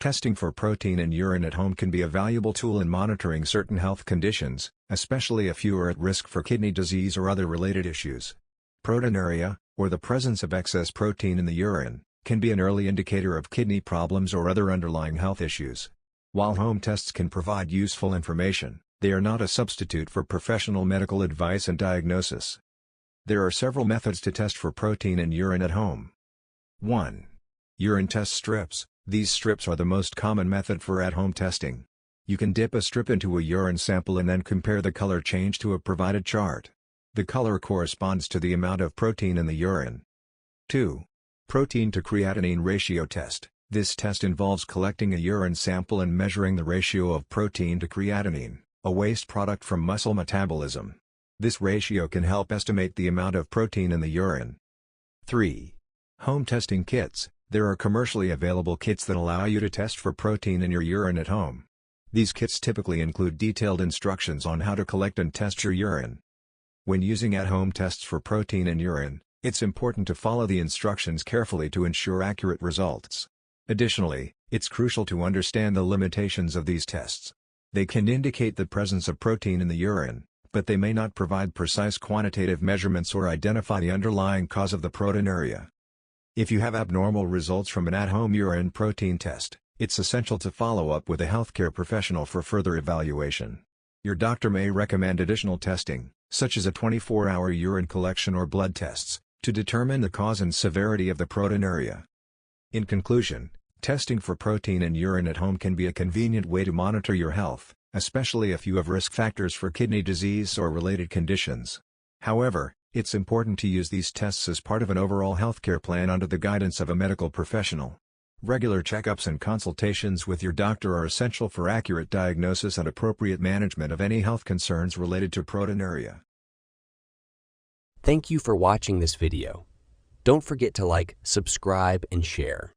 Testing for protein in urine at home can be a valuable tool in monitoring certain health conditions, especially if you are at risk for kidney disease or other related issues. Proteinuria, or the presence of excess protein in the urine, can be an early indicator of kidney problems or other underlying health issues. While home tests can provide useful information, they are not a substitute for professional medical advice and diagnosis. There are several methods to test for protein in urine at home. 1. Urine test strips. These strips are the most common method for at-home testing. You can dip a strip into a urine sample and then compare the color change to a provided chart. The color corresponds to the amount of protein in the urine. 2. Protein to creatinine ratio test. This test involves collecting a urine sample and measuring the ratio of protein to creatinine, a waste product from muscle metabolism. This ratio can help estimate the amount of protein in the urine. 3. Home testing kits. There are commercially available kits that allow you to test for protein in your urine at home. These kits typically include detailed instructions on how to collect and test your urine. When using at-home tests for protein in urine, it's important to follow the instructions carefully to ensure accurate results. Additionally, it's crucial to understand the limitations of these tests. They can indicate the presence of protein in the urine, but they may not provide precise quantitative measurements or identify the underlying cause of the proteinuria. If you have abnormal results from an at-home urine protein test, it's essential to follow up with a healthcare professional for further evaluation. Your doctor may recommend additional testing, such as a 24-hour urine collection or blood tests, to determine the cause and severity of the proteinuria. In conclusion, testing for protein in urine at home can be a convenient way to monitor your health, especially if you have risk factors for kidney disease or related conditions. However, it's important to use these tests as part of an overall healthcare plan under the guidance of a medical professional. Regular checkups and consultations with your doctor are essential for accurate diagnosis and appropriate management of any health concerns related to proteinuria. Thank you for watching this video. Don't forget to like, subscribe, and share.